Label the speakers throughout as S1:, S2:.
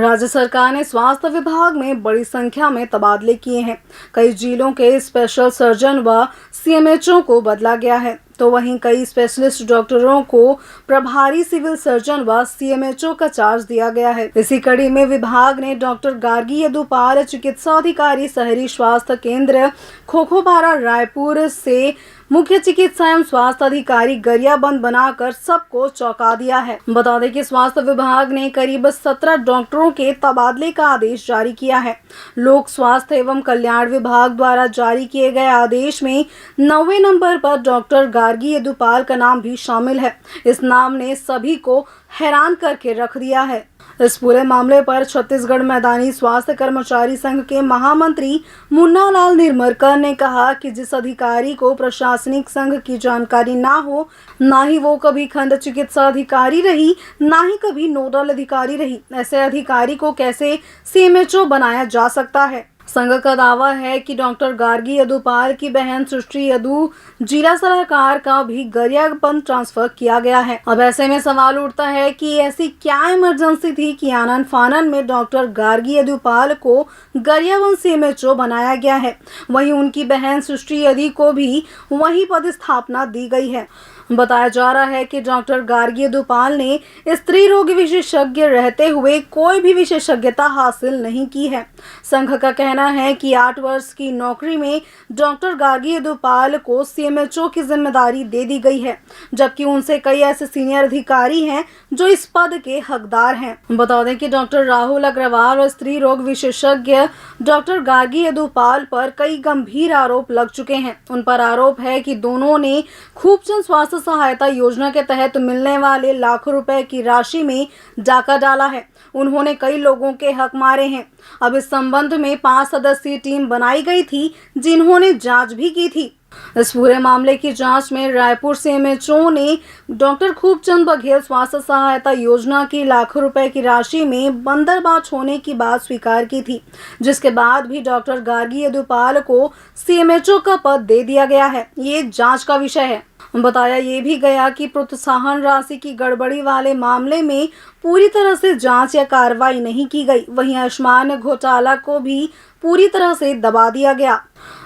S1: राज्य सरकार ने स्वास्थ्य विभाग में बड़ी संख्या में तबादले किए हैं। कई जिलों के स्पेशल सर्जन व सीएमएचओ को बदला गया है, तो वहीं कई स्पेशलिस्ट डॉक्टरों को प्रभारी सिविल सर्जन व सीएमएचओ का चार्ज दिया गया है। इसी कड़ी में विभाग ने डॉक्टर गार्गी यदुपाल, चिकित्सा अधिकारी, शहरी स्वास्थ्य केंद्र खोखोपारा रायपुर से मुख्य चिकित्सा एवं स्वास्थ्य अधिकारी गरियाबंद बनाकर सबको चौंका दिया है। बता दें कि स्वास्थ्य विभाग ने करीब 17 डॉक्टरों के तबादले का आदेश जारी किया है। लोक स्वास्थ्य एवं कल्याण विभाग द्वारा जारी किए गए आदेश में 9वें नंबर पर डॉक्टर गार्गी यदुपाल का नाम भी शामिल है। इस नाम ने सभी को हैरान करके रख दिया है। इस पूरे मामले पर छत्तीसगढ़ मैदानी स्वास्थ्य कर्मचारी संघ के महामंत्री मुन्ना लाल निर्मलकर ने कहा कि जिस अधिकारी को प्रशासनिक संघ की जानकारी ना हो, ना ही वो कभी खंड चिकित्सा अधिकारी रही, ना ही कभी नोडल अधिकारी रही, ऐसे अधिकारी को कैसे सीएमएचओ बनाया जा सकता है। संघ का दावा है कि डॉक्टर गार्गी यदुपाल की बहन सृष्टि यदु जिला सलाहकार का भी गरियाबंद ट्रांसफर किया गया है। अब ऐसे में सवाल उठता है कि ऐसी क्या इमरजेंसी थी कि आनन फानन में डॉक्टर गार्गी यदुपाल को गरियाबंद सीएमएचओ बनाया गया है। वहीं उनकी बहन सृष्टि यदु को भी वही पदस्थापना दी गई है। बताया जा रहा है कि डॉक्टर गार्गी यदुपाल ने स्त्री रोग विशेषज्ञ रहते हुए कोई भी विशेषज्ञता हासिल नहीं की है। संघ का कहना है कि 8 वर्ष की नौकरी में डॉक्टर गार्गी यदुपाल को सीएमएचओ की जिम्मेदारी दे दी गई है, जबकि उनसे कई ऐसे सीनियर अधिकारी हैं जो इस पद के हकदार हैं। बता दें कि डॉक्टर राहुल अग्रवाल और स्त्री रोग विशेषज्ञ डॉक्टर गार्गी यदुपाल पर कई गंभीर आरोप लग चुके हैं। उन पर आरोप है कि दोनों ने खूबचंद स्वास्थ्य सहायता योजना के तहत मिलने वाले लाखों रुपए की राशि में डाका डाला है। उन्होंने कई लोगों के हक मारे हैं। अब इस संबंध में 5 सदस्यीय टीम बनाई गई थी, जिन्होंने जांच भी की थी। इस पूरे मामले की जांच में रायपुर सीएमएचओ ने डॉक्टर खूबचंद बघेल स्वास्थ्य सहायता योजना की लाखों रुपए की राशि में बंदरबाज होने की बात स्वीकार की थी, जिसके बाद भी डॉक्टर गार्गी यदुपाल को सीएमएचओ का पद दे दिया गया है। ये जांच का विषय है। बताया ये भी गया कि प्रोत्साहन राशि की गड़बड़ी वाले मामले में पूरी तरह से जांच या कार्रवाई नहीं की गई। वहीं आयुष्मान घोटाला को भी पूरी तरह से दबा दिया गया।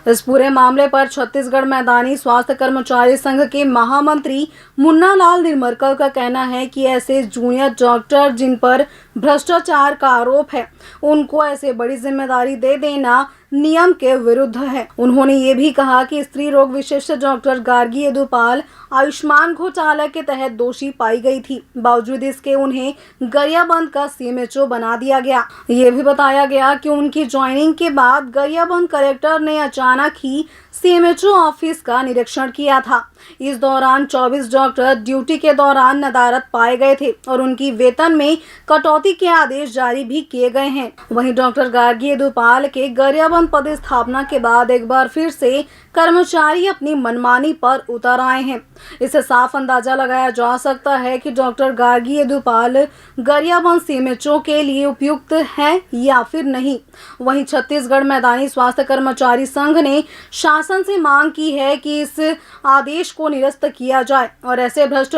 S1: इस पूरे मामले पर छत्तीसगढ़ मैदानी स्वास्थ्य कर्मचारी संघ के महामंत्री मुन्ना लाल निर्मलकर का कहना है कि ऐसे जूनियर डॉक्टर जिन पर भ्रष्टाचार का आरोप है, उनको ऐसे बड़ी जिम्मेदारी दे देना नियम के विरुद्ध है। उन्होंने ये भी कहा कि स्त्री रोग विशेषज्ञ डॉक्टर गार्गी यदुपाल आयुष्मान घोटाला के तहत दोषी पाई गई थी, बावजूद इसके उन्हें गरियाबंद का सीएमएचओ बना दिया गया। ये भी बताया गया कि उनकी ज्वाइनिंग के बाद गरियाबंद कलेक्टर ने अचानक ही सीएमएचओ ऑफिस का निरीक्षण किया था। इस दौरान 24 डॉक्टर ड्यूटी के दौरान नदारत पाए गए थे और उनकी वेतन में कटौती के आदेश जारी भी किए गए हैं। वहीं डॉक्टर गार्गी यदुपाल के गरियाबंद पदस्थापना के बाद एक बार फिर से कर्मचारी अपनी मनमानी पर उतर आए हैं। इससे साफ अंदाजा लगाया जा सकता है कि डॉक्टर गार्गी यदुपाल गरियाबंद सीएमएचओ के लिए उपयुक्त है या फिर नहीं। वहीं छत्तीसगढ़ मैदानी स्वास्थ्य कर्मचारी संघ ने शासन से मांग की है कि इस आदेश को निरस्त किया जाए और ऐसे भ्रष्ट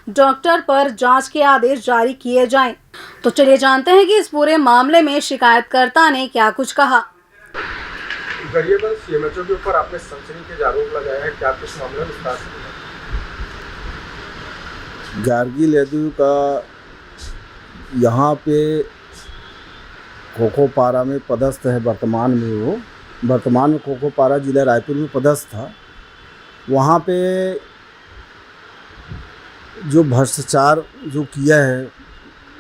S1: डॉक्टर पर जांच के आदेश जारी किए जाएं। तो चलिए जानते हैं कि इस पूरे मामले में शिकायतकर्ता ने क्या कुछ कहा।
S2: गरियाबंद सीएमएचओ के ऊपर आपने सनसनीखेज आरोप लगाया है, क्या कुछ मामला विस्तार से?
S3: गार्गी यदु का यहाँ पे खोखोपारा में पदस्थ है। वर्तमान में खोखोपारा जिला रायपुर में पदस्थ था। वहाँ पे जो भ्रष्टाचार जो किया है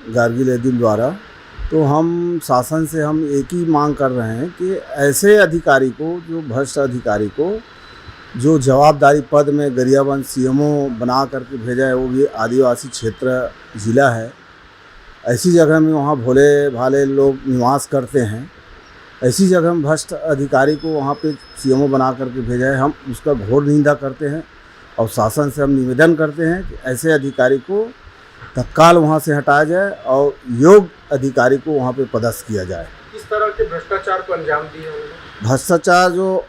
S3: गार्गी यदु द्वारा, तो हम शासन से हम एक ही मांग कर रहे हैं कि ऐसे अधिकारी को, जो भ्रष्ट अधिकारी को जो जवाबदारी पद में गरियाबंद सीएमओ बना करके भेजा है, वो भी आदिवासी क्षेत्र ज़िला है। ऐसी जगह में वहाँ भोले भाले लोग निवास करते हैं, ऐसी जगह में भ्रष्ट अधिकारी को वहाँ पे सीएमओ बना करके भेजा है। हम उसका घोर निंदा करते हैं और शासन से हम निवेदन करते हैं कि ऐसे अधिकारी को तत्काल वहाँ से हटाया जाए और योग्य अधिकारी को वहाँ पे पदस्थ किया जाए।
S2: किस तरह के भ्रष्टाचार को अंजाम दिए उन्होंने?
S3: भ्रष्टाचार जो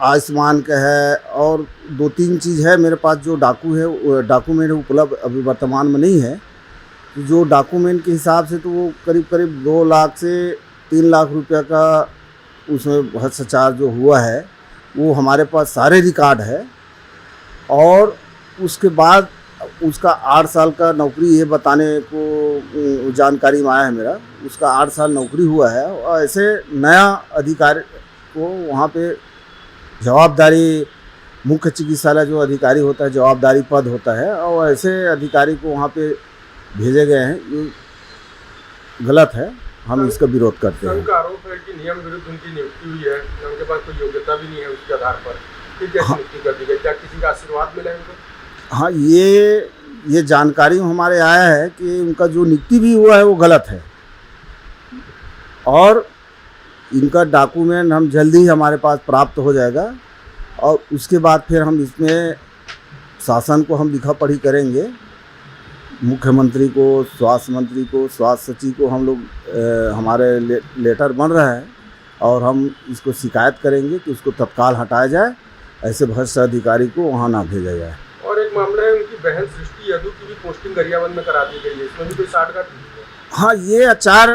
S3: आयुष्मान का है और 2-3 चीज़ है मेरे पास, जो डाकू है, डॉक्यूमेंट उपलब्ध अभी वर्तमान में नहीं है, तो जो डॉक्यूमेंट के हिसाब से तो वो करीब करीब 2 लाख से 3 लाख रुपया का उसमें भ्रष्टाचार जो हुआ है वो हमारे पास सारे रिकॉर्ड है। और उसके बाद उसका 8 साल का नौकरी ये बताने को जानकारी में आया है मेरा, उसका 8 साल नौकरी हुआ है। और ऐसे नया अधिकारी को वहाँ पे जवाबदारी, मुख्य चिकित्सालय जो अधिकारी होता है जवाबदारी पद होता है, और ऐसे अधिकारी को वहाँ पे भेजे गए हैं, ये गलत है। हम इसका विरोध करते हैं।
S2: संघ का आरोप है कि नियम विरुद्ध उनकी नियुक्ति हुई है, उनके पास कोई योग्यता भी नहीं है उसके आधार पर, फिर कैसे नियुक्ति कर दी गई? क्या किसी का आशीर्वाद मिला है उनको?
S3: हाँ, ये जानकारी हमारे आया है कि उनका जो नियुक्ति भी हुआ है वो गलत है। और इनका डॉक्यूमेंट हम जल्दी ही हमारे पास प्राप्त हो जाएगा, और उसके बाद फिर हम इसमें शासन को हम लिखा पढ़ी करेंगे। मुख्यमंत्री को, स्वास्थ्य मंत्री को, स्वास्थ्य सचिव को हम लोग हमारे लेटर बन रहा है, और हम इसको शिकायत करेंगे कि उसको तत्काल हटाया जाए, ऐसे भ्रष्ट अधिकारी को वहाँ ना भेजा जाए।
S2: और एक मामला है उनकी बहन सृष्टि यदु की भी पोस्टिंग गरियाबंद में करा दी गई है, इसमें भी कोई साठगांठ हुई है?
S3: हाँ, ये आचार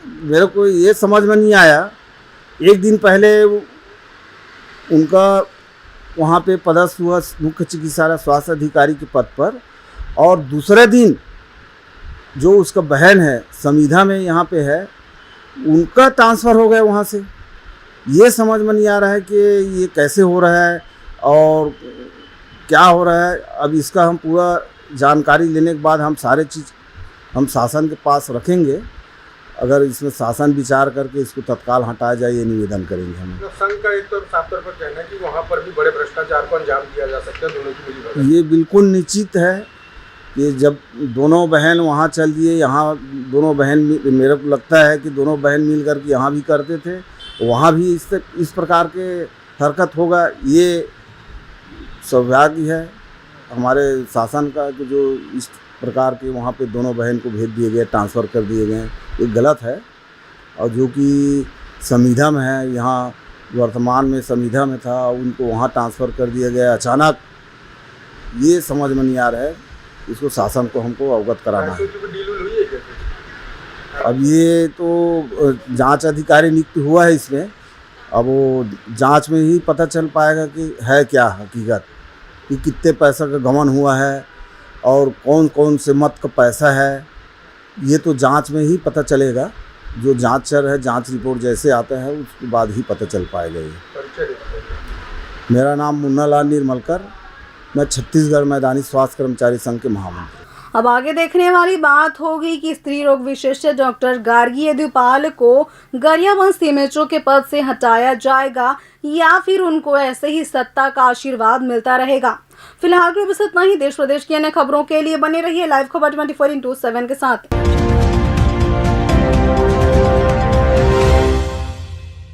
S3: मेरे को ये समझ में नहीं आया। एक दिन पहले उनका वहाँ पे पदस्थ हुआ मुख्य चिकित्सालय स्वास्थ्य अधिकारी के पद पर, और दूसरे दिन जो उसका बहन है संविधा में यहाँ पे है, उनका ट्रांसफ़र हो गया वहाँ से। ये समझ में नहीं आ रहा है कि ये कैसे हो रहा है और क्या हो रहा है। अब इसका हम पूरा जानकारी लेने के बाद हम सारे चीज़ हम शासन के पास रखेंगे। अगर इसमें शासन विचार करके इसको तत्काल हटाया जाए, ये निवेदन करेंगे हम।
S2: तो संघ का एक तो साफ तौर पर कहना है कि वहाँ पर भी बड़े भ्रष्टाचार को अंजाम दिया जा सकता है दोनों की मिलीभगत।
S3: ये बिल्कुल निश्चित है कि जब दोनों बहन वहाँ चल दिए, यहाँ दोनों बहन, मेरे को लगता है कि दोनों बहन मिल कर के यहाँ भी करते थे, वहाँ भी इस प्रकार के हरकत होगा। ये सौभाग्य है हमारे शासन का कि जो इस प्रकार के वहाँ पे दोनों बहन को भेज दिए गए, ट्रांसफ़र कर दिए गए, ये गलत है। और जो कि संविधा में है, यहाँ वर्तमान में संविधा में था, उनको वहाँ ट्रांसफ़र कर दिया गया अचानक। ये समझ में नहीं आ रहा है, इसको शासन को हमको अवगत कराना है। अब ये तो जांच अधिकारी नियुक्त हुआ है इसमें, अब वो जांच में ही पता चल पाएगा कि है क्या हकीकत, कि कितने पैसा का गबन हुआ है और कौन कौन से मत का पैसा है। ये तो जांच में ही पता चलेगा। जो जांच चल है, जांच रिपोर्ट जैसे आता है उसके बाद ही पता चल पाएगा ये। मेरा नाम मुन्ना लाल निर्मलकर, मैं छत्तीसगढ़ मैदानी स्वास्थ्य कर्मचारी संघ के महामंत्री।
S1: अब आगे देखने वाली बात होगी कि स्त्री रोग विशेषज्ञ डॉक्टर गार्गी यदुपाल को गरियाबंद सीएमएचओ के पद से हटाया जाएगा, या फिर उनको ऐसे ही सत्ता का आशीर्वाद मिलता रहेगा। फिलहाल के बस इतना ही। देश प्रदेश की अन्य खबरों के लिए बने रहिए लाइव खबर 24/7 के साथ।